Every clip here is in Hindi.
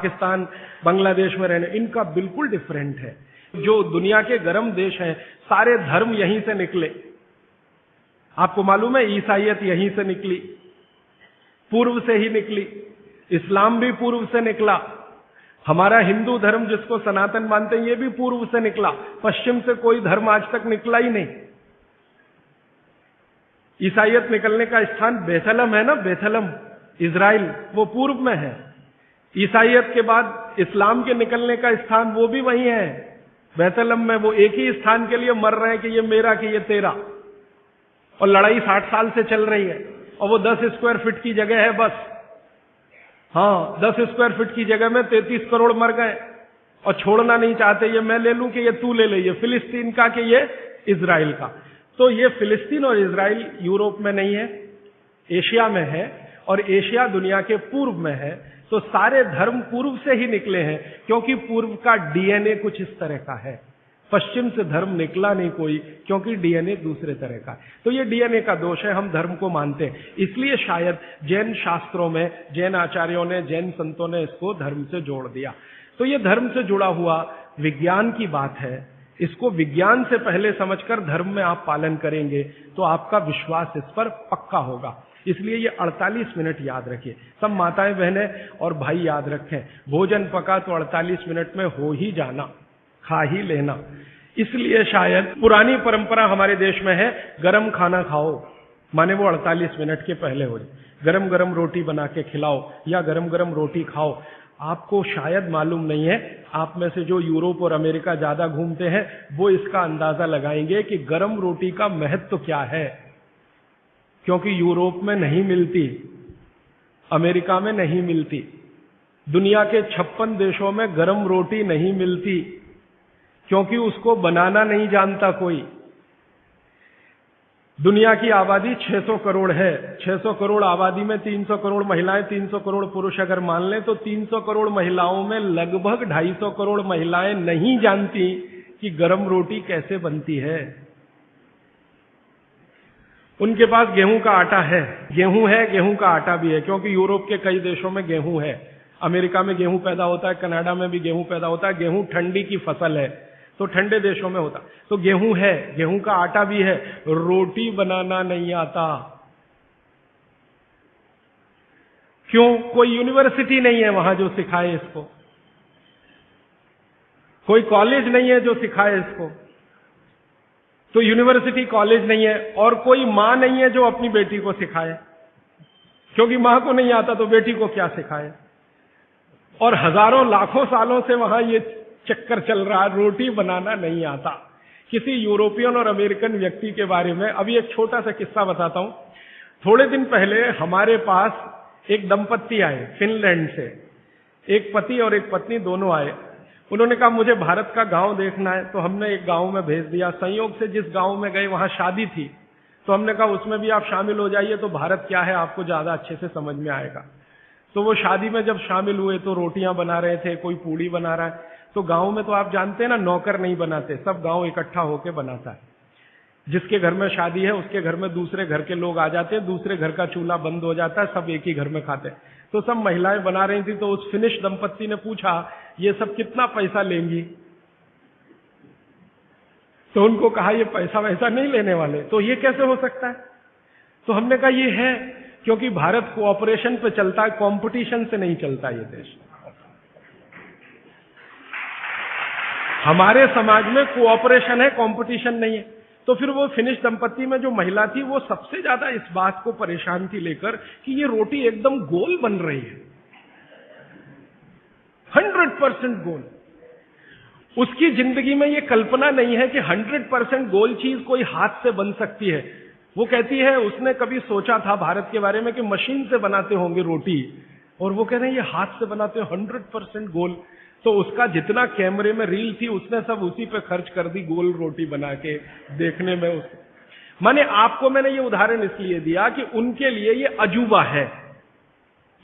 पाकिस्तान, बांग्लादेश में रहने, इनका बिल्कुल डिफरेंट है। जो दुनिया के गर्म देश हैं, सारे धर्म यहीं से निकले। आपको मालूम है ईसाइयत यहीं से निकली, पूर्व से ही निकली। इस्लाम भी पूर्व से निकला। हमारा हिंदू धर्म जिसको सनातन मानते हैं, ये भी पूर्व से निकला। पश्चिम से कोई धर्म आज तक निकला ही नहीं। ईसाइयत निकलने का स्थान बेथलम है ना, बेथलम इजराइल, वो पूर्व में है। ईसाइयत के बाद इस्लाम के निकलने का स्थान वो भी वही है, बेथलम में। वो एक ही स्थान के लिए मर रहे हैं कि ये मेरा कि ये तेरा, और लड़ाई 60 साल से चल रही है। और वो 10 स्क्वायर फीट की जगह है बस। हाँ, 10 स्क्वायर फीट की जगह में 33 करोड़ मर गए, और छोड़ना नहीं चाहते। ये मैं ले लूं कि ये तू ले ले, ये फिलिस्तीन का कि ये इजराइल का। तो ये फिलिस्तीन और इजराइल यूरोप में नहीं है, एशिया में है, और एशिया दुनिया के पूर्व में है। तो सारे धर्म पूर्व से ही निकले हैं, क्योंकि पूर्व का डीएनए कुछ इस तरह का है। पश्चिम से धर्म निकला नहीं कोई, क्योंकि डीएनए दूसरे तरह का है। तो ये डीएनए का दोष है, हम धर्म को मानते हैं। इसलिए शायद जैन शास्त्रों में, जैन आचार्यों ने, जैन संतों ने इसको धर्म से जोड़ दिया। तो ये धर्म से जुड़ा हुआ विज्ञान की बात है। इसको विज्ञान से पहले समझकर धर्म में आप पालन करेंगे तो आपका विश्वास इस पर पक्का होगा। इसलिए ये 48 मिनट याद रखिए। सब माताएं बहनें और भाई याद रखें, भोजन पका तो 48 मिनट में हो ही जाना, खा ही लेना। इसलिए शायद पुरानी परंपरा हमारे देश में है, गरम खाना खाओ, माने वो 48 मिनट के पहले हो जाए। गरम गरम रोटी बना के खिलाओ या गरम गरम रोटी खाओ। आपको शायद मालूम नहीं है, आप में से जो यूरोप और अमेरिका ज्यादा घूमते हैं वो इसका अंदाजा लगाएंगे कि गरम रोटी का महत्व क्या है। क्योंकि यूरोप में नहीं मिलती, अमेरिका में नहीं मिलती, दुनिया के 56 देशों में गरम रोटी नहीं मिलती, क्योंकि उसको बनाना नहीं जानता कोई। दुनिया की आबादी 600 करोड़ है। 600 करोड़ आबादी में 300 करोड़ महिलाएं, 300 करोड़ पुरुष अगर मान लें तो 300 करोड़ महिलाओं में लगभग 250 करोड़ महिलाएं नहीं जानती कि गरम रोटी कैसे बनती है। उनके पास गेहूं का आटा है, गेहूं का आटा भी है, क्योंकि यूरोप के कई देशों में गेहूं है। अमेरिका में गेहूं पैदा होता है, कनाडा में भी गेहूं पैदा होता है। गेहूं ठंडी की फसल है, तो ठंडे देशों में होता। तो गेहूं है, गेहूं का आटा भी है, रोटी बनाना नहीं आता। क्यों? कोई यूनिवर्सिटी नहीं है वहां जो सिखाए इसको, कोई कॉलेज नहीं है जो सिखाए इसको। तो यूनिवर्सिटी, कॉलेज नहीं है, और कोई मां नहीं है जो अपनी बेटी को सिखाए, क्योंकि मां को नहीं आता तो बेटी को क्या सिखाए। और हजारों लाखों सालों से वहां ये चक्कर चल रहा है, रोटी बनाना नहीं आता। किसी यूरोपियन और अमेरिकन व्यक्ति के बारे में अभी एक छोटा सा किस्सा बताता हूं। थोड़े दिन पहले हमारे पास एक दंपत्ति आए फिनलैंड से, एक पति और एक पत्नी दोनों आए। उन्होंने कहा मुझे भारत का गांव देखना है, तो हमने एक गांव में भेज दिया। संयोग से जिस गांव में गए वहां शादी थी, तो हमने कहा उसमें भी आप शामिल हो जाइए, तो भारत क्या है आपको ज्यादा अच्छे से समझ में आएगा। तो वो शादी में जब शामिल हुए तो रोटियां बना रहे थे, कोई पूड़ी बना रहा है। तो गांव में तो आप जानते हैं ना, नौकर नहीं बनाते, सब गांव इकट्ठा होकर बनाता है। जिसके घर में शादी है उसके घर में दूसरे घर के लोग आ जाते हैं, दूसरे घर का चूल्हा बंद हो जाता है, सब एक ही घर में खाते हैं। तो सब महिलाएं बना रही थी। तो उस फिनिश दंपत्ति ने पूछा ये सब कितना पैसा लेंगी? तो उनको कहा ये पैसा वैसा नहीं लेने वाले। तो ये कैसे हो सकता है? तो हमने कहा ये है क्योंकि भारत कोऑपरेशन पे चलता है, कंपटीशन से नहीं चलता ये देश। हमारे समाज में कोऑपरेशन है, कंपटीशन नहीं है। तो फिर वो फिनिश दंपत्ति में जो महिला थी वो सबसे ज्यादा इस बात को परेशान थी लेकर कि ये रोटी एकदम गोल बन रही है, 100% गोल। उसकी जिंदगी में ये कल्पना नहीं है कि 100% गोल चीज कोई हाथ से बन सकती है। वो कहती है उसने कभी सोचा था भारत के बारे में कि मशीन से बनाते होंगे रोटी, और वो कह रहे हैं ये हाथ से बनाते हो 100% गोल। तो उसका जितना कैमरे में रील थी उसने सब उसी पे खर्च कर दी, गोल रोटी बना के देखने में। माने आपको मैंने ये उदाहरण इसलिए दिया कि उनके लिए ये अजूबा है,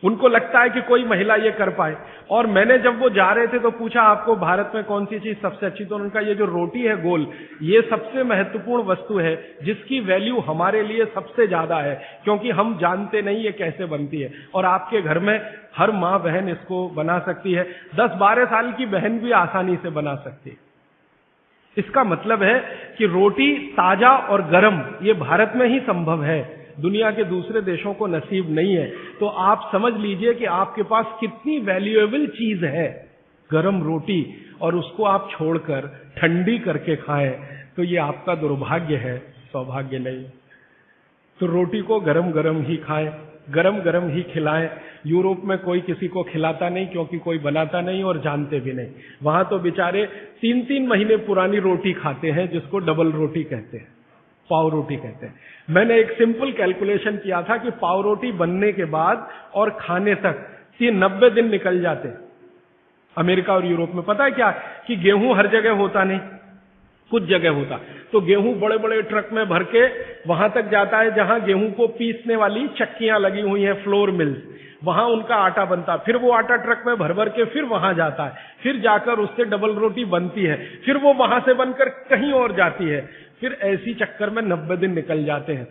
उनको लगता है कि कोई महिला ये कर पाए। और मैंने जब वो जा रहे थे तो पूछा आपको भारत में कौन सी चीज सबसे अच्छी, तो उनका ये जो रोटी है गोल, ये सबसे महत्वपूर्ण वस्तु है जिसकी वैल्यू हमारे लिए सबसे ज्यादा है, क्योंकि हम जानते नहीं ये कैसे बनती है। और आपके घर में हर माँ बहन इसको बना सकती है, 10-12 साल की बहन भी आसानी से बना सकती है। इसका मतलब है कि रोटी ताजा और गर्म ये भारत में ही संभव है, दुनिया के दूसरे देशों को नसीब नहीं है। तो आप समझ लीजिए कि आपके पास कितनी वैल्यूएबल चीज है गरम रोटी, और उसको आप छोड़कर ठंडी करके खाएं तो ये आपका दुर्भाग्य है, सौभाग्य नहीं। तो रोटी को गरम गरम ही खाएं, गरम गरम ही खिलाएं। यूरोप में कोई किसी को खिलाता नहीं, क्योंकि कोई बनाता नहीं और जानते भी नहीं। वहां तो बेचारे 3-3 महीने पुरानी रोटी खाते हैं, जिसको डबल रोटी कहते हैं, पाव रोटी कहते हैं। मैंने एक सिंपल कैलकुलेशन किया था कि पाव रोटी बनने के बाद और खाने तक 90 दिन निकल जाते। अमेरिका और यूरोप में पता है क्या कि गेहूं हर जगह होता नहीं, कुछ जगह होता, तो गेहूं बड़े बड़े ट्रक में भर के वहां तक जाता है जहां गेहूं को पीसने वाली चक्कियां लगी हुई हैं, फ्लोर मिल्स, वहां उनका आटा बनता है। फिर वो आटा ट्रक में भर भर के फिर वहां जाता है, फिर जाकर उससे डबल रोटी बनती है, फिर वो वहां से बनकर कहीं और जाती है, फिर ऐसी चक्कर में 90 दिन निकल जाते हैं।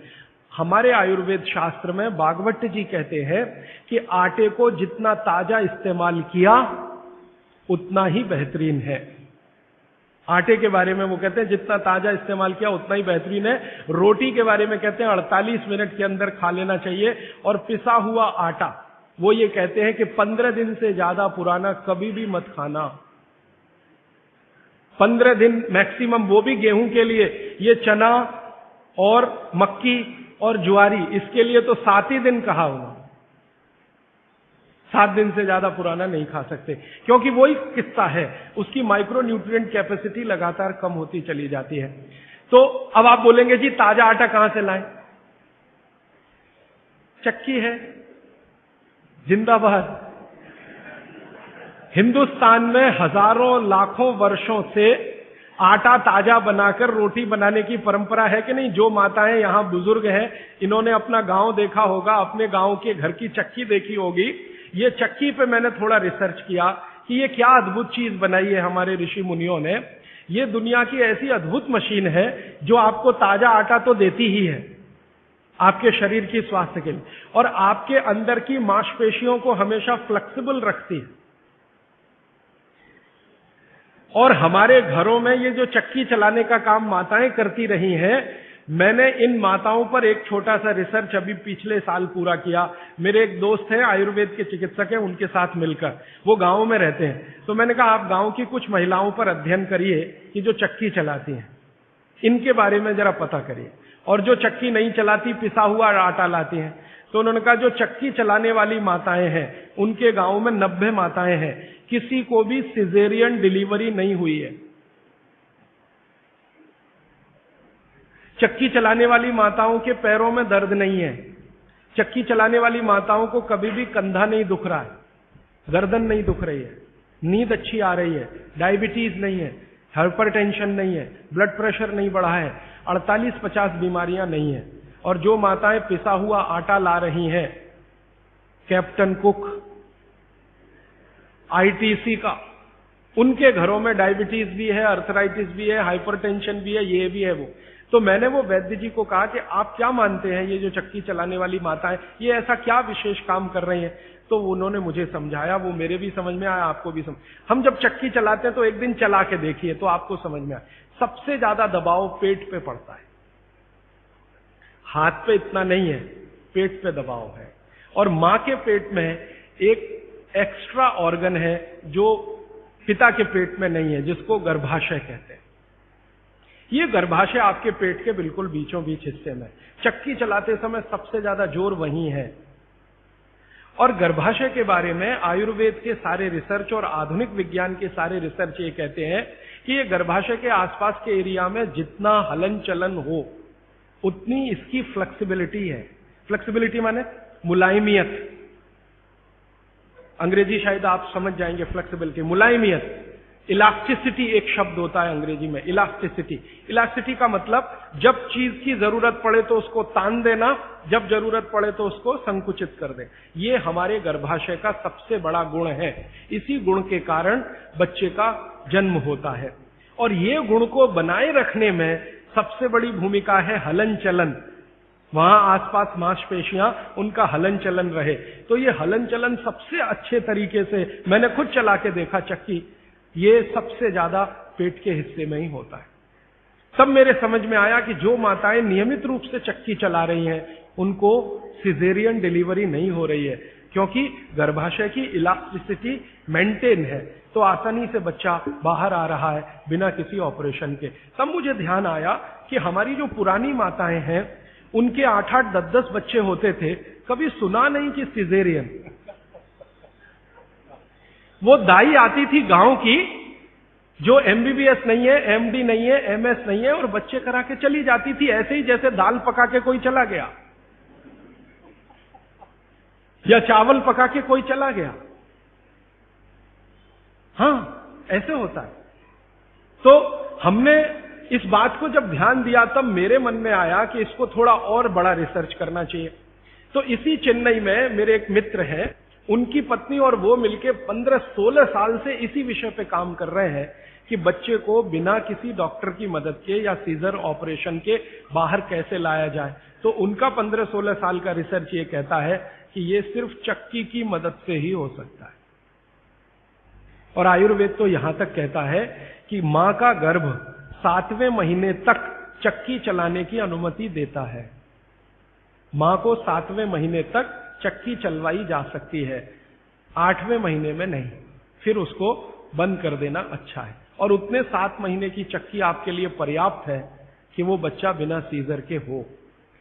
हमारे आयुर्वेद शास्त्र में भागवत जी कहते हैं कि आटे को जितना ताजा इस्तेमाल किया उतना ही बेहतरीन है। आटे के बारे में वो कहते हैं जितना ताजा इस्तेमाल किया उतना ही बेहतरीन है। रोटी के बारे में कहते हैं 48 मिनट के अंदर खा लेना चाहिए। और पिसा हुआ आटा वो ये कहते हैं कि 15 दिन से ज्यादा पुराना कभी भी मत खाना। 15 दिन मैक्सिमम, वो भी गेहूं के लिए। ये चना और मक्की और ज्वारी, इसके लिए तो 7 ही दिन कहा हुआ, 7 दिन से ज्यादा पुराना नहीं खा सकते, क्योंकि वही किस्सा है, उसकी माइक्रो न्यूट्रिएंट कैपेसिटी लगातार कम होती चली जाती है। तो अब आप बोलेंगे जी ताजा आटा कहां से लाएं? चक्की है, जिंदाबाद। हिंदुस्तान में हजारों लाखों वर्षों से आटा ताजा बनाकर रोटी बनाने की परंपरा है कि नहीं? जो माताएं यहां बुजुर्ग हैं, इन्होंने अपना गांव देखा होगा, अपने गांव के घर की चक्की देखी होगी। ये चक्की पे मैंने थोड़ा रिसर्च किया कि ये क्या अद्भुत चीज बनाई है हमारे ऋषि मुनियों ने। ये दुनिया की ऐसी अद्भुत मशीन है जो आपको ताजा आटा तो देती ही है आपके शरीर की स्वास्थ्य के लिए, और आपके अंदर की मांसपेशियों को हमेशा फ्लेक्सिबल रखती है। और हमारे घरों में ये जो चक्की चलाने का काम माताएं करती रही हैं, मैंने इन माताओं पर एक छोटा सा रिसर्च अभी पिछले साल पूरा किया। मेरे एक दोस्त हैं, आयुर्वेद के चिकित्सक हैं, उनके साथ मिलकर, वो गांव में रहते हैं। तो मैंने कहा आप गांव की कुछ महिलाओं पर अध्ययन करिए कि जो चक्की चलाती हैं, इनके बारे में जरा पता करिए। और जो चक्की नहीं चलाती, पिसा हुआ आटा लाती हैं, तो उन्होंने कहा जो चक्की चलाने वाली माताएं हैं, उनके गांव में 90 माताएं हैं, किसी को भी सिजेरियन डिलीवरी नहीं हुई है। चक्की चलाने वाली माताओं के पैरों में दर्द नहीं है, चक्की चलाने वाली माताओं को कभी भी कंधा नहीं दुख रहा है, गर्दन नहीं दुख रही है, नींद अच्छी आ रही है, डायबिटीज नहीं है, हाइपरटेंशन नहीं है, ब्लड प्रेशर नहीं बढ़ा है, 48-50 बीमारियां नहीं है। और जो माताएं पिसा हुआ आटा ला रही हैं, कैप्टन कुक, आईटीसी का, उनके घरों में डायबिटीज भी है, अर्थराइटिस भी है, हाइपरटेंशन भी है, ये भी है वो। तो मैंने वो वैद्य जी को कहा कि आप क्या मानते हैं ये जो चक्की चलाने वाली माताएं, ये ऐसा क्या विशेष काम कर रही हैं? तो उन्होंने मुझे समझाया, वो मेरे भी समझ में आया, आपको भी समझ। हम जब चक्की चलाते हैं तो एक दिन चला के देखिए तो आपको समझ में आए। सबसे ज्यादा दबाव पेट पे पड़ता है, हाथ पे इतना नहीं है, पेट पे दबाव है। और मां के पेट में एक एक्स्ट्रा ऑर्गन है जो पिता के पेट में नहीं है, जिसको गर्भाशय कहते हैं। ये गर्भाशय आपके पेट के बिल्कुल बीचों बीच हिस्से में, चक्की चलाते समय सबसे ज्यादा जोर वहीं है। और गर्भाशय के बारे में आयुर्वेद के सारे रिसर्च और आधुनिक विज्ञान के सारे रिसर्च ये कहते हैं कि ये गर्भाशय के आसपास के एरिया में जितना हलन चलन हो उतनी इसकी फ्लेक्सिबिलिटी है। फ्लेक्सिबिलिटी माने मुलायमियत, अंग्रेजी शायद आप समझ जाएंगे। फ्लेक्सिबिलिटी, मुलायमियत, इलास्टिसिटी एक शब्द होता है अंग्रेजी में, इलास्टिसिटी। इलास्टिसिटी का मतलब जब चीज की जरूरत पड़े तो उसको तान देना, जब जरूरत पड़े तो उसको संकुचित कर दे। ये हमारे गर्भाशय का सबसे बड़ा गुण है। इसी गुण के कारण बच्चे का जन्म होता है। और ये गुण को बनाए रखने में सबसे बड़ी भूमिका है हलन चलन। वहां आसपास मांसपेशियां, उनका हलन चलन रहे। तो ये हलन चलन सबसे अच्छे तरीके से, मैंने खुद चला के देखा चक्की, ये सबसे ज्यादा पेट के हिस्से में ही होता है। तब मेरे समझ में आया कि जो माताएं नियमित रूप से चक्की चला रही हैं उनको सिजेरियन डिलीवरी नहीं हो रही है, क्योंकि गर्भाशय की इलास्टिसिटी मेंटेन है, तो आसानी से बच्चा बाहर आ रहा है बिना किसी ऑपरेशन के। तब मुझे ध्यान आया कि हमारी जो पुरानी माताएं हैं उनके 8-8, 10-10 बच्चे होते थे, कभी सुना नहीं कि सिजेरियन। वो दाई आती थी गांव की, जो एमबीबीएस नहीं है, एमडी नहीं है, एमएस नहीं है, और बच्चे करा के चली जाती थी, ऐसे ही जैसे दाल पका के कोई चला गया या चावल पका के कोई चला गया। हाँ, ऐसे होता है। तो हमने इस बात को जब ध्यान दिया तब मेरे मन में आया कि इसको थोड़ा और बड़ा रिसर्च करना चाहिए। तो इसी चेन्नई में मेरे एक मित्र हैं, उनकी पत्नी और वो मिलके 15-16 साल से इसी विषय पे काम कर रहे हैं कि बच्चे को बिना किसी डॉक्टर की मदद के या सीजर ऑपरेशन के बाहर कैसे लाया जाए। तो उनका 15-16 साल का रिसर्च ये कहता है कि ये सिर्फ चक्की की मदद से ही हो सकता है। और आयुर्वेद तो यहां तक कहता है कि मां का गर्भ 7वें महीने तक चक्की चलाने की अनुमति देता है। मां को 7वें महीने तक चक्की चलवाई जा सकती है, 8वें महीने में नहीं, फिर उसको बंद कर देना अच्छा है। और उतने 7 महीने की चक्की आपके लिए पर्याप्त है कि वो बच्चा बिना सीजर के हो।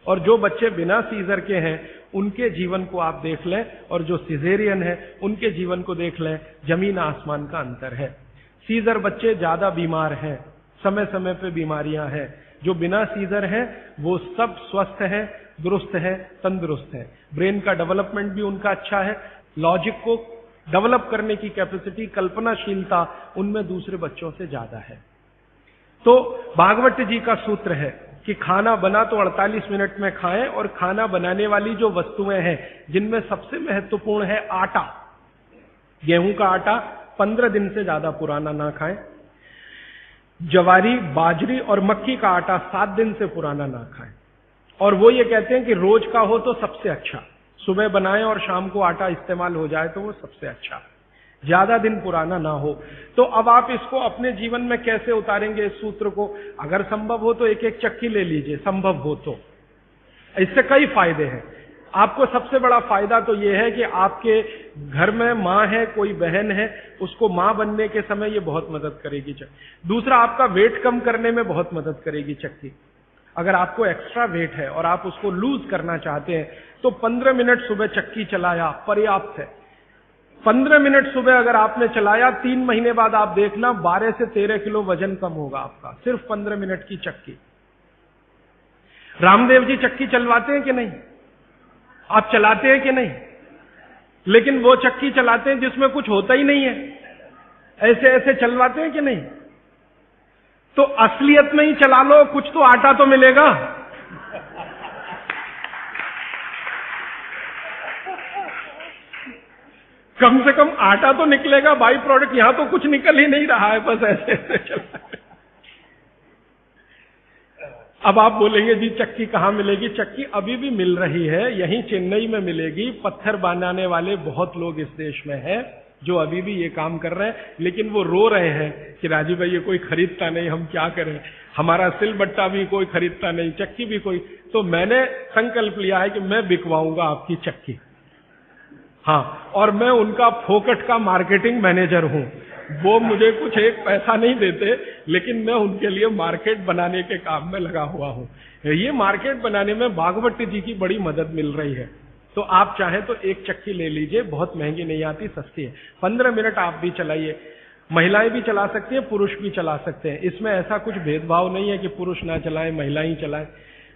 और जो बच्चे बिना सीजर के हैं उनके जीवन को आप देख लें, और जो सिजेरियन है उनके जीवन को देख लें, जमीन आसमान का अंतर है। सीजर बच्चे ज्यादा बीमार हैं, समय समय पे बीमारियां हैं। जो बिना सीजर हैं वो सब स्वस्थ हैं, दुरुस्त है, तंदुरुस्त है। ब्रेन का डेवलपमेंट भी उनका अच्छा है, लॉजिक को डेवलप करने की कैपेसिटी, कल्पनाशीलता उनमें दूसरे बच्चों से ज्यादा है। तो भागवत जी का सूत्र है कि खाना बना तो 48 मिनट में खाएं, और खाना बनाने वाली जो वस्तुएं हैं जिनमें सबसे महत्वपूर्ण है आटा, गेहूं का आटा 15 दिन से ज्यादा पुराना ना खाएं, जवारी, बाजरी और मक्की का आटा 7 दिन से पुराना ना खाएं। और वो ये कहते हैं कि रोज का हो तो सबसे अच्छा, सुबह बनाएं और शाम को आटा इस्तेमाल हो जाए तो वो सबसे अच्छा, ज्यादा दिन पुराना ना हो। तो अब आप इसको अपने जीवन में कैसे उतारेंगे इस सूत्र को? अगर संभव हो तो एक एक चक्की ले लीजिए, संभव हो तो। इससे कई फायदे हैं। आपको सबसे बड़ा फायदा तो यह है कि आपके घर में मां है, कोई बहन है, उसको मां बनने के समय ये बहुत मदद करेगी चक्की। दूसरा, आपका वेट कम करने में बहुत मदद करेगी चक्की। अगर आपको एक्स्ट्रा वेट है और आप उसको लूज करना चाहते हैं तो 15 मिनट सुबह चक्की चलाया पर्याप्त है। 15 मिनट सुबह अगर आपने चलाया, 3 महीने बाद आप देखना 12 से 13 किलो वजन कम होगा आपका, सिर्फ 15 मिनट की चक्की। रामदेव जी चक्की चलवाते हैं कि नहीं? आप चलाते हैं कि नहीं? लेकिन वो चक्की चलाते हैं जिसमें कुछ होता ही नहीं है, ऐसे ऐसे चलवाते हैं कि नहीं? तो असलियत में ही चला लो, कुछ तो आटा तो मिलेगा। कम से कम आटा तो निकलेगा, बाई प्रोडक्ट। यहां तो कुछ निकल ही नहीं रहा है, बस ऐसे ऐसे चल रहा है। अब आप बोलेंगे जी चक्की कहां मिलेगी? चक्की अभी भी मिल रही है, यहीं चेन्नई में मिलेगी। पत्थर बनाने वाले बहुत लोग इस देश में हैं जो अभी भी ये काम कर रहे हैं, लेकिन वो रो रहे हैं कि राजीव भाई ये कोई खरीदता नहीं, हम क्या करें, हमारा सिलबट्टा भी कोई खरीदता नहीं, चक्की भी कोई। तो मैंने संकल्प लिया है कि मैं बिकवाऊंगा आपकी चक्की। हाँ, और मैं उनका फोकट का मार्केटिंग मैनेजर हूं। वो मुझे कुछ एक पैसा नहीं देते, लेकिन मैं उनके लिए मार्केट बनाने के काम में लगा हुआ हूं। ये मार्केट बनाने में भागवत जी की बड़ी मदद मिल रही है। तो आप चाहें तो एक चक्की ले लीजिए, बहुत महंगी नहीं आती, सस्ती है। 15 मिनट आप भी चलाइए, महिलाएं भी चला सकती हैं, पुरुष भी चला सकते हैं। इसमें ऐसा कुछ भेदभाव नहीं है कि पुरुष ना चलाएं, महिला ही चलाएं।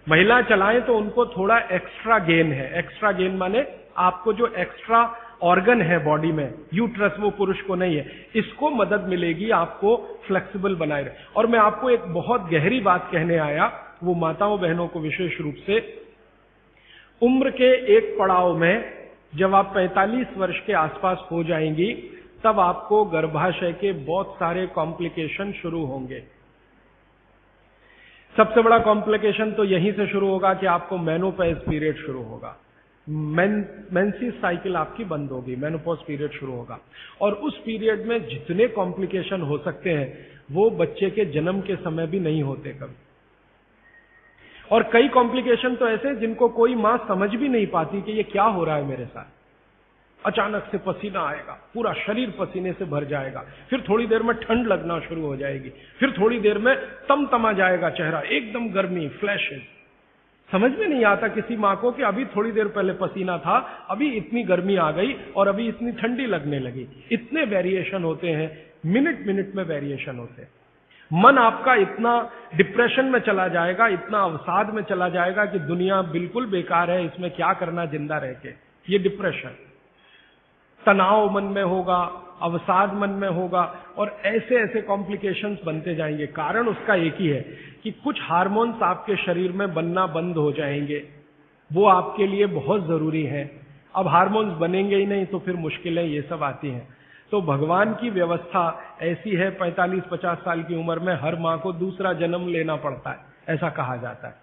महिला चलाएं तो उनको थोड़ा एक्स्ट्रा गेन है। एक्स्ट्रा गेन माने आपको जो एक्स्ट्रा ऑर्गन है बॉडी में, यूट्रस, वो पुरुष को नहीं है। इसको मदद मिलेगी आपको फ्लेक्सिबल बनाए रहे। और मैं आपको एक बहुत गहरी बात कहने आया, वो माताओं बहनों को विशेष रूप से, उम्र के एक पड़ाव में जब आप 45 वर्ष के आसपास हो जाएंगी, तब आपको गर्भाशय के बहुत सारे कॉम्प्लिकेशन शुरू होंगे। सबसे बड़ा कॉम्प्लिकेशन तो यहीं से शुरू होगा कि आपको मेनोपॉज पीरियड शुरू होगा, मेंसेस साइकिल आपकी बंद होगी, मेनोपॉज पीरियड शुरू होगा। और उस पीरियड में जितने कॉम्प्लिकेशन हो सकते हैं वो बच्चे के जन्म के समय भी नहीं होते कभी। और कई कॉम्प्लिकेशन तो ऐसे जिनको कोई मां समझ भी नहीं पाती कि ये क्या हो रहा है मेरे साथ। अचानक से पसीना आएगा, पूरा शरीर पसीने से भर जाएगा, फिर थोड़ी देर में ठंड लगना शुरू हो जाएगी, फिर थोड़ी देर में तमतमा जाएगा चेहरा, एकदम गर्मी, फ्लैशेस। समझ में नहीं आता किसी मां को कि अभी थोड़ी देर पहले पसीना था, अभी इतनी गर्मी आ गई और अभी इतनी ठंडी लगने लगी। इतने वेरिएशन होते हैं, मिनट मिनट में वेरिएशन होते हैं। मन आपका इतना डिप्रेशन में चला जाएगा, इतना अवसाद में चला जाएगा कि दुनिया बिल्कुल बेकार है, इसमें क्या करना जिंदा रह के। ये डिप्रेशन, तनाव मन में होगा, अवसाद मन में होगा, और ऐसे ऐसे कॉम्प्लिकेशंस बनते जाएंगे। कारण उसका एक ही है कि कुछ हार्मोन्स आपके शरीर में बनना बंद हो जाएंगे, वो आपके लिए बहुत जरूरी है। अब हार्मोन्स बनेंगे ही नहीं तो फिर मुश्किलें ये सब आती हैं। तो भगवान की व्यवस्था ऐसी है, 45-50 साल की उम्र में हर मां को दूसरा जन्म लेना पड़ता है, ऐसा कहा जाता है।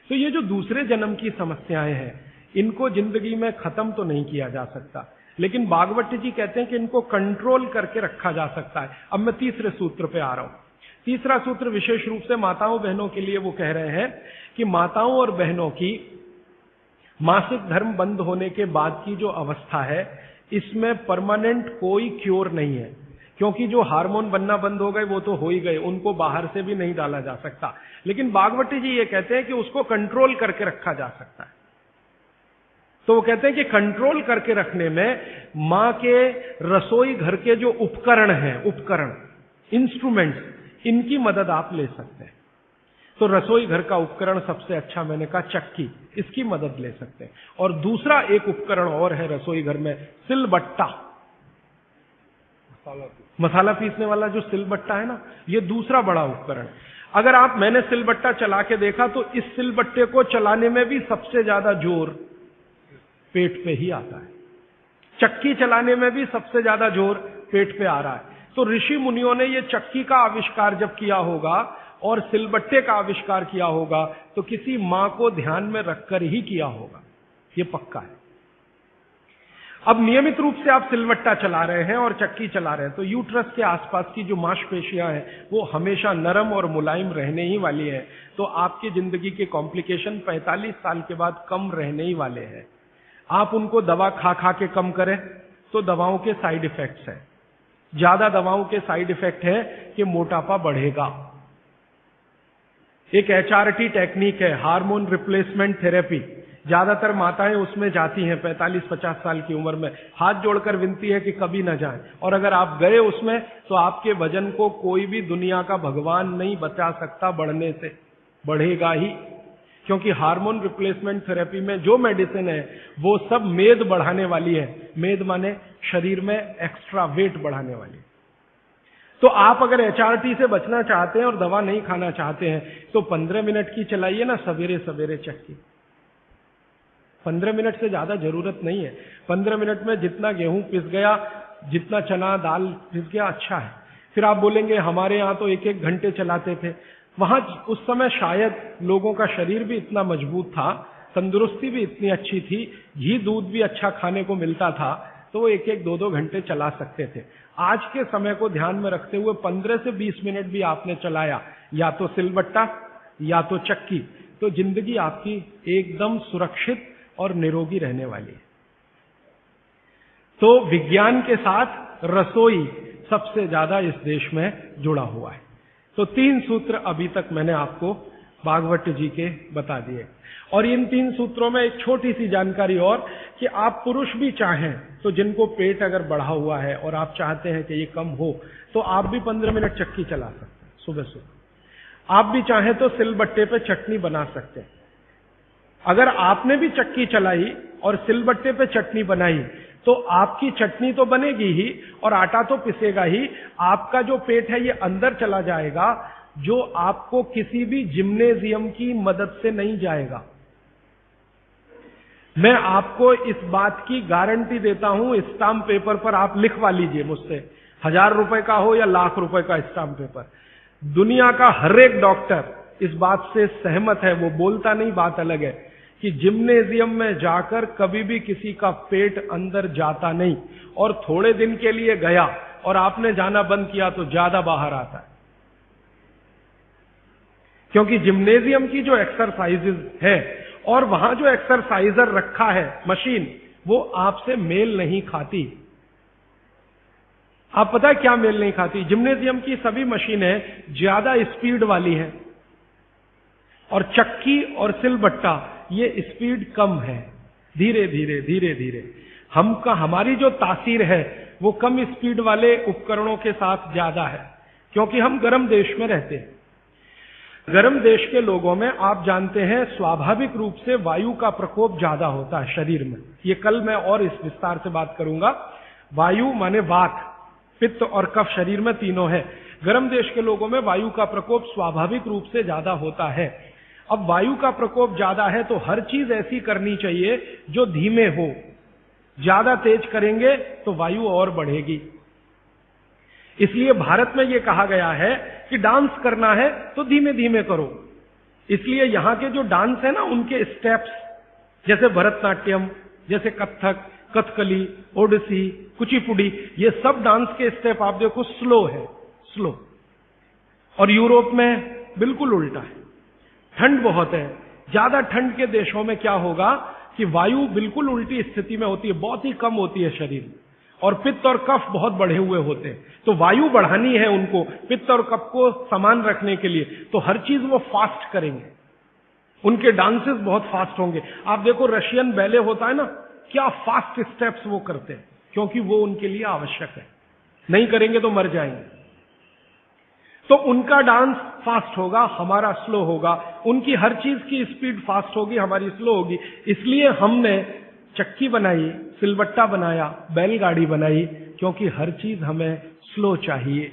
तो ये जो दूसरे जन्म की समस्याएं हैं, इनको जिंदगी में खत्म तो नहीं किया जा सकता, लेकिन भागवत जी कहते हैं कि इनको कंट्रोल करके रखा जा सकता है। अब मैं तीसरे सूत्र पे आ रहा हूं। तीसरा सूत्र विशेष रूप से माताओं बहनों के लिए वो कह रहे हैं कि माताओं और बहनों की मासिक धर्म बंद होने के बाद की जो अवस्था है, इसमें परमानेंट कोई क्योर नहीं है, क्योंकि जो हार्मोन बनना बंद हो गए वो तो हो ही गए, उनको बाहर से भी नहीं डाला जा सकता। लेकिन भागवती जी ये कहते हैं कि उसको कंट्रोल करके रखा जा सकता है। तो वो कहते हैं कि कंट्रोल करके रखने में मां के रसोई घर के जो उपकरण हैं, उपकरण, इंस्ट्रूमेंट्स, इनकी मदद आप ले सकते हैं। तो रसोई घर का उपकरण सबसे अच्छा मैंने कहा चक्की, इसकी मदद ले सकते हैं। और दूसरा एक उपकरण और है रसोई घर में, सिलबट्टा, मसाला पीसने वाला जो सिलबट्टा है ना, ये दूसरा बड़ा उपकरण। अगर मैंने सिलबट्टा चला के देखा तो इस सिलबट्टे को चलाने में भी सबसे ज्यादा जोर पेट पे ही आता है, चक्की चलाने में भी सबसे ज्यादा जोर पेट पे आ रहा है। तो ऋषि मुनियों ने ये चक्की का आविष्कार जब किया होगा और सिलबट्टे का आविष्कार किया होगा तो किसी मां को ध्यान में रखकर ही किया होगा, ये पक्का है। अब नियमित रूप से आप सिलबट्टा चला रहे हैं और चक्की चला रहे हैं तो यूट्रस के आसपास की जो मांसपेशियां हैं वो हमेशा नरम और मुलायम रहने ही वाली है। तो आपकी जिंदगी के कॉम्प्लिकेशन 45 साल के बाद कम रहने ही वाले हैं। आप उनको दवा खा खा के कम करें तो दवाओं के साइड इफेक्ट्स हैं, ज्यादा दवाओं के साइड इफेक्ट है कि मोटापा बढ़ेगा। एक HRT टेक्निक है, हार्मोन रिप्लेसमेंट थेरेपी, ज्यादातर माताएं उसमें जाती हैं 45-50 साल की उम्र में, हाथ जोड़कर विनती है कि कभी ना जाएं। और अगर आप गए उसमें तो आपके वजन को कोई भी दुनिया का भगवान नहीं बचा सकता बढ़ने से, बढ़ेगा ही। क्योंकि हार्मोन रिप्लेसमेंट थेरेपी में जो मेडिसिन है वो सब मेद बढ़ाने वाली है, मेद माने शरीर में एक्स्ट्रा वेट बढ़ाने वाली। तो आप अगर HRT से बचना चाहते हैं और दवा नहीं खाना चाहते हैं तो 15 मिनट की चलाइए ना सवेरे सवेरे चक्की। 15 मिनट से ज्यादा जरूरत नहीं है। 15 मिनट में जितना गेहूं पिस गया, जितना चना दाल पिस गया, अच्छा है। फिर आप बोलेंगे हमारे यहाँ तो 1-1 घंटे चलाते थे। वहां उस समय शायद लोगों का शरीर भी इतना मजबूत था, तंदुरुस्ती भी इतनी अच्छी थी, घी दूध भी अच्छा खाने को मिलता था, तो वो 1-1, 2-2 घंटे चला सकते थे। आज के समय को ध्यान में रखते हुए 15 से 20 मिनट भी आपने चलाया, या तो सिलबट्टा या तो चक्की, तो जिंदगी आपकी एकदम सुरक्षित और निरोगी रहने वाली है। तो विज्ञान के साथ रसोई सबसे ज्यादा इस देश में जुड़ा हुआ है। तो 3 सूत्र अभी तक मैंने आपको भागवत जी के बता दिए। और इन 3 सूत्रों में एक छोटी सी जानकारी और, कि आप पुरुष भी चाहें तो जिनको पेट अगर बढ़ा हुआ है और आप चाहते हैं कि ये कम हो, तो आप भी 15 मिनट चक्की चला सकते हैं सुबह सुबह। आप भी चाहें तो सिलबट्टे पे चटनी बना सकते हैं। अगर आपने भी चक्की चलाई और सिलबट्टे पे चटनी बनाई तो आपकी चटनी तो बनेगी ही और आटा तो पिसेगा ही, आपका जो पेट है ये अंदर चला जाएगा, जो आपको किसी भी जिम्नेजियम की मदद से नहीं जाएगा। मैं आपको इस बात की गारंटी देता हूं, स्टाम्प पेपर पर आप लिखवा लीजिए मुझसे, 1000 रुपए का हो या लाख रुपए का स्टाम्प पेपर, दुनिया का हर एक डॉक्टर इस बात से सहमत है, वो बोलता नहीं, बात अलग है, कि जिम्नेजियम में जाकर कभी भी किसी का पेट अंदर जाता नहीं, और थोड़े दिन के लिए गया और आपने जाना बंद किया तो ज्यादा बाहर आता है। क्योंकि जिम्नेजियम की जो एक्सरसाइजेज है और वहां जो एक्सरसाइजर रखा है मशीन, वो आपसे मेल नहीं खाती। आप पता है क्या मेल नहीं खाती? जिम्नेजियम की सभी मशीनें ज्यादा स्पीड वाली हैं और चक्की और सिलबट्टा ये स्पीड कम है, धीरे धीरे धीरे धीरे। हमारी जो तासीर है वो कम स्पीड वाले उपकरणों के साथ ज्यादा है, क्योंकि हम गर्म देश में रहते हैं। गर्म देश के लोगों में आप जानते हैं स्वाभाविक रूप से वायु का प्रकोप ज्यादा होता है शरीर में। ये कल मैं और इस विस्तार से बात करूंगा। वायु माने वात, पित्त और कफ शरीर में तीनों है। गर्म देश के लोगों में वायु का प्रकोप स्वाभाविक रूप से ज्यादा होता है। अब वायु का प्रकोप ज्यादा है तो हर चीज ऐसी करनी चाहिए जो धीमे हो। ज्यादा तेज करेंगे तो वायु और बढ़ेगी। इसलिए भारत में यह कहा गया है कि डांस करना है तो धीमे धीमे करो। इसलिए यहां के जो डांस है ना, उनके स्टेप्स, जैसे भरतनाट्यम, जैसे कथक, कथकली, ओडिसी, कुचिपुड़ी, ये सब डांस के स्टेप आप देखो स्लो है, स्लो। और यूरोप में बिल्कुल उल्टा है, ठंड बहुत है। ज्यादा ठंड के देशों में क्या होगा कि वायु बिल्कुल उल्टी स्थिति में होती है, बहुत ही कम होती है शरीर में, और पित्त और कफ बहुत बढ़े हुए होते हैं। तो वायु बढ़ानी है उनको पित्त और कफ को समान रखने के लिए, तो हर चीज वो फास्ट करेंगे। उनके डांसेस बहुत फास्ट होंगे। आप देखो रशियन बैले होता है ना, क्या फास्ट स्टेप्स वो करते हैं, क्योंकि वो उनके लिए आवश्यक है। नहीं करेंगे तो मर जाएंगे। तो उनका डांस फास्ट होगा, हमारा स्लो होगा। उनकी हर चीज की स्पीड फास्ट होगी, हमारी स्लो होगी। इसलिए हमने चक्की बनाई, सिलबट्टा बनाया, बैलगाड़ी बनाई, क्योंकि हर चीज हमें स्लो चाहिए।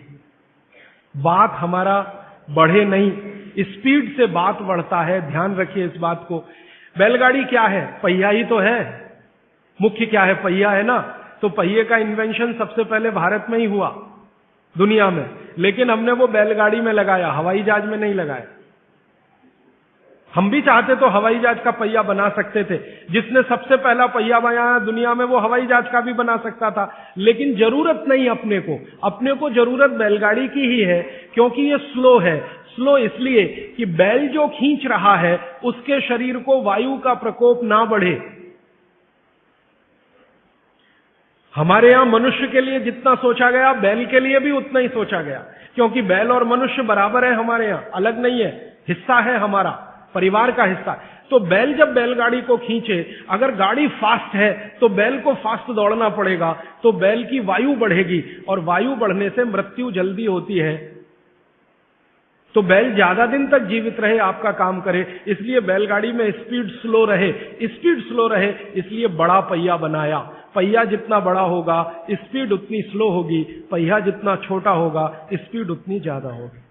बात हमारा बढ़े नहीं, स्पीड से बात बढ़ता है। ध्यान रखिए इस बात को। बैलगाड़ी क्या है? पहिया ही तो है। मुख्य क्या है? पहिया है ना। तो पहिए का इन्वेंशन सबसे पहले भारत में ही हुआ दुनिया में, लेकिन हमने वो बैलगाड़ी में लगाया, हवाई जहाज में नहीं लगाया। हम भी चाहते तो हवाई जहाज का पहिया बना सकते थे। जिसने सबसे पहला पहिया बनाया दुनिया में, वो हवाई जहाज का भी बना सकता था, लेकिन जरूरत नहीं अपने को जरूरत बैलगाड़ी की ही है, क्योंकि ये स्लो है। स्लो इसलिए कि बैल जो खींच रहा है उसके शरीर को वायु का प्रकोप ना बढ़े। हमारे यहां मनुष्य के लिए जितना सोचा गया, बैल के लिए भी उतना ही सोचा गया, क्योंकि बैल और मनुष्य बराबर है हमारे यहां, अलग नहीं है, हिस्सा है हमारा, परिवार का हिस्सा। तो बैल जब बैलगाड़ी को खींचे, अगर गाड़ी फास्ट है तो बैल को फास्ट दौड़ना पड़ेगा, तो बैल की वायु बढ़ेगी, और वायु बढ़ने से मृत्यु जल्दी होती है। तो बैल ज्यादा दिन तक जीवित रहे, आपका काम करे, इसलिए बैलगाड़ी में स्पीड स्लो रहे, इसलिए बड़ा पहिया बनाया। पहिया जितना बड़ा होगा स्पीड उतनी स्लो होगी, पहिया जितना छोटा होगा स्पीड उतनी ज्यादा होगी।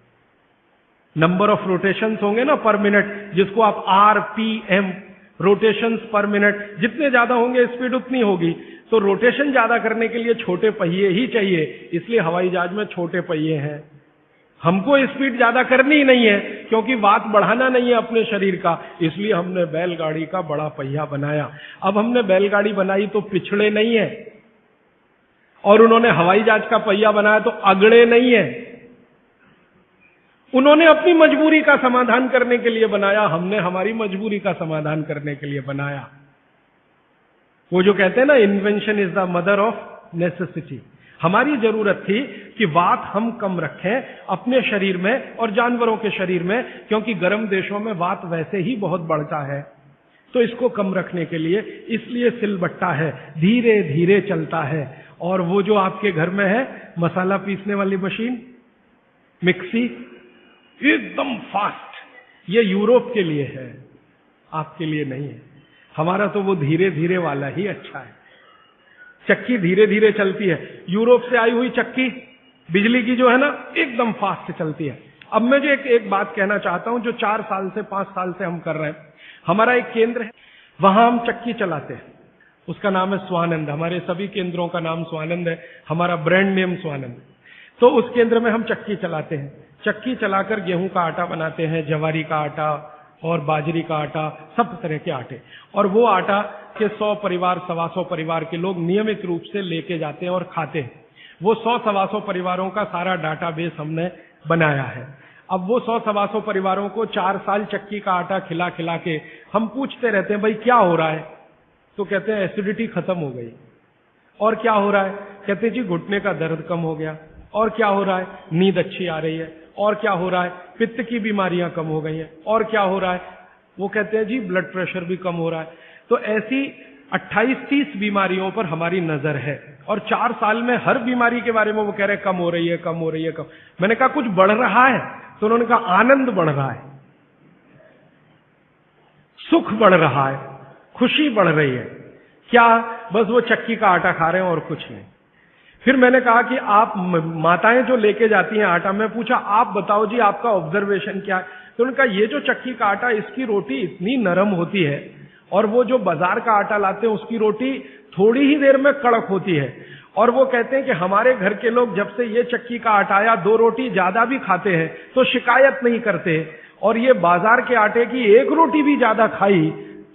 नंबर ऑफ रोटेशंस होंगे ना पर मिनट, जिसको आप RPM, रोटेशंस पर मिनट, जितने ज्यादा होंगे स्पीड उतनी होगी। तो रोटेशन ज्यादा करने के लिए छोटे पहिए ही चाहिए, इसलिए हवाई जहाज में छोटे पहिए हैं। हमको स्पीड ज्यादा करनी ही नहीं है, क्योंकि वात बढ़ाना नहीं है अपने शरीर का, इसलिए हमने बैलगाड़ी का बड़ा पहिया बनाया। अब हमने बैलगाड़ी बनाई तो पिछड़े नहीं है, और उन्होंने हवाई जहाज का पहिया बनाया तो अगड़े नहीं है। उन्होंने अपनी मजबूरी का समाधान करने के लिए बनाया, हमने हमारी मजबूरी का समाधान करने के लिए बनाया। वो जो कहते हैं ना, invention is the mother of necessity. हमारी जरूरत थी कि वात हम कम रखें अपने शरीर में और जानवरों के शरीर में, क्योंकि गर्म देशों में वात वैसे ही बहुत बढ़ता है। तो इसको कम रखने के लिए इसलिए सिलबट्टा है, धीरे धीरे चलता है। और वो जो आपके घर में है मसाला पीसने वाली मशीन, मिक्सी, एकदम फास्ट, ये यूरोप के लिए है, आपके लिए नहीं है। हमारा तो वो धीरे धीरे वाला ही अच्छा है। चक्की धीरे धीरे चलती है। यूरोप से आई हुई चक्की बिजली की जो है ना, एकदम फास्ट चलती है। अब मैं जो एक बात कहना चाहता हूं, जो 4 साल से 5 साल से हम कर रहे हैं, हमारा एक केंद्र है, वहां हम चक्की चलाते हैं, उसका नाम है स्वानंद। हमारे सभी केंद्रों का नाम स्वानंद है, हमारा ब्रांड नेम स्वानंद। तो उस केंद्र में हम चक्की चलाते हैं। चक्की चलाकर गेहूं का आटा बनाते हैं, जवारी का आटा और बाजरी का आटा, सब तरह के आटे। और वो आटा के 100 परिवार, 125 परिवार के लोग नियमित रूप से लेके जाते हैं और खाते हैं। वो 100-125 परिवारों का सारा डाटाबेस हमने बनाया है। अब वो 100-125 परिवारों को 4 साल चक्की का आटा खिला खिला के हम पूछते रहते हैं, भाई क्या हो रहा है? तो कहते हैं एसिडिटी खत्म हो गई। और क्या हो रहा है? कहते हैं जी घुटने का दर्द कम हो गया। और क्या हो रहा है? नींद अच्छी आ रही है। और क्या हो रहा है? पित्त की बीमारियां कम हो गई हैं। और क्या हो रहा है? वो कहते हैं जी ब्लड प्रेशर भी कम हो रहा है। तो ऐसी 28-30 बीमारियों पर हमारी नजर है, और 4 साल में हर बीमारी के बारे में वो कह रहे हैं कम हो रही है, कम हो रही है, कम। मैंने कहा कुछ बढ़ रहा है? तो उन्होंने कहा आनंद बढ़ रहा है, सुख बढ़ रहा है, खुशी बढ़ रही है। क्या? बस वो चक्की का आटा खा रहे हैं और कुछ नहीं। फिर मैंने कहा कि आप माताएं जो लेके जाती हैं आटा, मैं पूछा आप बताओ जी आपका ऑब्जर्वेशन क्या है? तो उन्होंने कहा ये जो चक्की का आटा, इसकी रोटी इतनी नरम होती है, और वो जो बाजार का आटा लाते हैं उसकी रोटी थोड़ी ही देर में कड़क होती है। और वो कहते हैं कि हमारे घर के लोग जब से ये चक्की का आटा आया 2 रोटी ज्यादा भी खाते हैं तो शिकायत नहीं करते, और ये बाजार के आटे की 1 रोटी भी ज्यादा खाई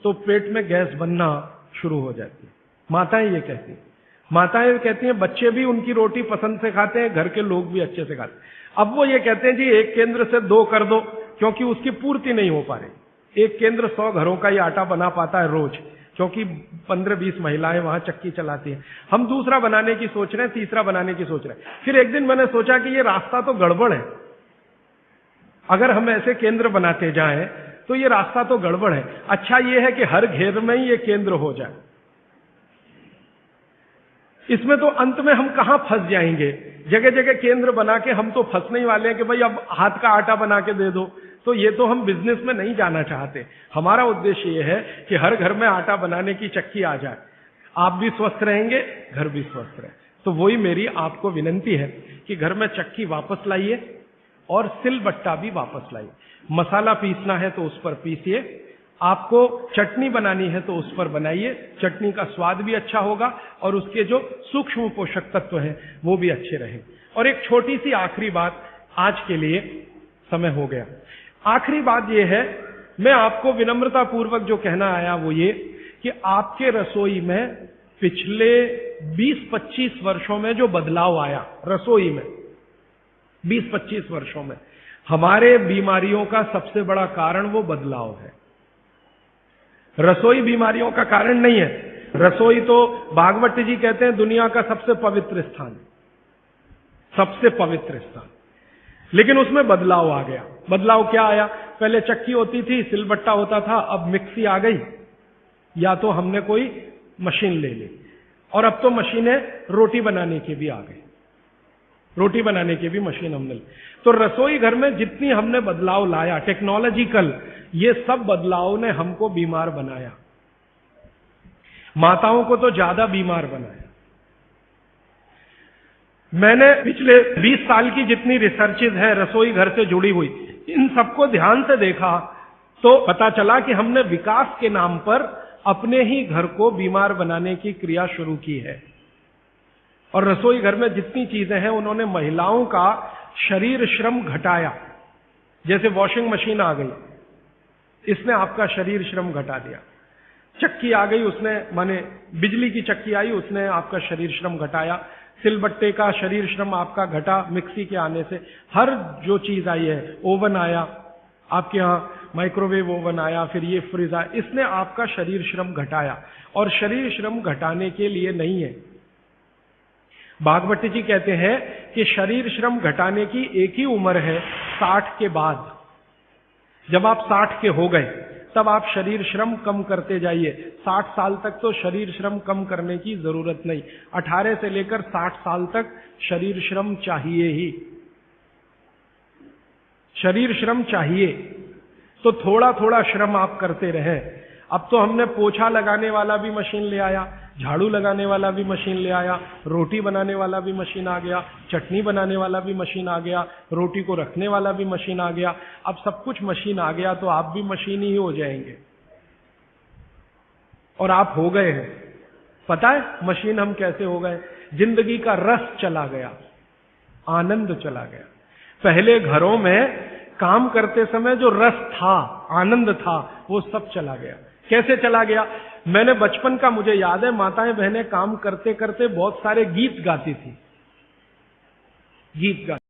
तो पेट में गैस बनना शुरू हो जाती है। माताएं ये कहती हैं। माताएं कहती हैं बच्चे भी उनकी रोटी पसंद से खाते हैं, घर के लोग भी अच्छे से खाते हैं। अब वो ये कहते हैं जी एक केंद्र से 2 कर दो, क्योंकि उसकी पूर्ति नहीं हो पा रही। एक केंद्र 100 घरों का ही आटा बना पाता है रोज, क्योंकि 15-20 महिलाएं वहां चक्की चलाती हैं। हम दूसरा बनाने की सोच रहे हैं, तीसरा बनाने की सोच रहे हैं। फिर एक दिन मैंने सोचा कि ये रास्ता तो गड़बड़ है। अगर हम ऐसे केंद्र बनाते जाएं तो ये रास्ता तो गड़बड़ है। अच्छा ये है कि हर घेर में ही ये केंद्र हो जाए। इसमें तो अंत में हम कहां फंस जाएंगे? जगह जगह केंद्र बना के हम तो फंसने ही वाले हैं कि भाई अब हाथ का आटा बना के दे दो। तो ये तो हम बिजनेस में नहीं जाना चाहते। हमारा उद्देश्य ये है कि हर घर में आटा बनाने की चक्की आ जाए, आप भी स्वस्थ रहेंगे, घर भी स्वस्थ रहे। तो वही मेरी आपको विनंती है कि घर में चक्की वापस लाइए और सिलबट्टा भी वापस लाइए। मसाला पीसना है तो उस पर पीसिए, आपको चटनी बनानी है तो उस पर बनाइए। चटनी का स्वाद भी अच्छा होगा और उसके जो सूक्ष्म पोषक तत्व हैं वो भी अच्छे रहें। और एक छोटी सी आखिरी बात, आज के लिए समय हो गया। आखिरी बात यह है, मैं आपको विनम्रता पूर्वक जो कहना आया वो ये कि आपके रसोई में पिछले 20-25 वर्षों में जो बदलाव आया, रसोई में 20-25 वर्षों में, हमारे बीमारियों का सबसे बड़ा कारण वो बदलाव है। रसोई बीमारियों का कारण नहीं है। रसोई तो भागवत जी कहते हैं दुनिया का सबसे पवित्र स्थान, सबसे पवित्र स्थान। लेकिन उसमें बदलाव आ गया। बदलाव क्या आया? पहले चक्की होती थी, सिलबट्टा होता था, अब मिक्सी आ गई, या तो हमने कोई मशीन ले ली, और अब तो मशीनें रोटी बनाने की भी आ गई। रोटी बनाने की भी मशीन हमने ली। तो रसोई घर में जितनी हमने बदलाव लाया टेक्नोलॉजिकल, ये सब बदलाव ने हमको बीमार बनाया। माताओं को तो ज्यादा बीमार बनाया। मैंने पिछले 20 साल की जितनी रिसर्चेज है रसोई घर से जुड़ी हुई, इन सबको ध्यान से देखा तो पता चला कि हमने विकास के नाम पर अपने ही घर को बीमार बनाने की क्रिया शुरू की है। और रसोई घर में जितनी चीजें हैं उन्होंने महिलाओं का शरीर श्रम घटाया। जैसे वॉशिंग मशीन आ गई, इसने आपका शरीर श्रम घटा दिया। चक्की आ गई, उसने माने बिजली की चक्की आई, उसने आपका शरीर श्रम घटाया। सिलबट्टे का शरीर श्रम आपका घटा मिक्सी के आने से। हर जो चीज आई है, ओवन आया आपके यहाँ, माइक्रोवेव ओवन आया, फिर ये फ्रिज आया, इसने आपका शरीर श्रम घटाया। और शरीर श्रम घटाने के लिए नहीं है। भागवत जी कहते हैं कि शरीर श्रम घटाने की एक ही उम्र है, 60 के बाद। जब आप 60 के हो गए तब आप शरीर श्रम कम करते जाइए। 60 साल तक तो शरीर श्रम कम करने की जरूरत नहीं। 18 से लेकर 60 साल तक शरीर श्रम चाहिए ही, शरीर श्रम चाहिए। तो थोड़ा थोड़ा श्रम आप करते रहें। अब तो हमने पोछा लगाने वाला भी मशीन ले आया, झाड़ू लगाने वाला भी मशीन ले आया, रोटी बनाने वाला भी मशीन आ गया, चटनी बनाने वाला भी मशीन आ गया, रोटी को रखने वाला भी मशीन आ गया। अब सब कुछ मशीन आ गया तो आप भी मशीन ही हो जाएंगे। और आप हो गए हैं। पता है मशीन हम कैसे हो गए? जिंदगी का रस चला गया, आनंद चला गया। पहले घरों में काम करते समय जो रस था, आनंद था, वो सब चला गया। कैसे चला गया? मैंने बचपन का मुझे याद है, माताएं बहनें काम करते करते बहुत सारे गीत गाती थी, गीत गाती।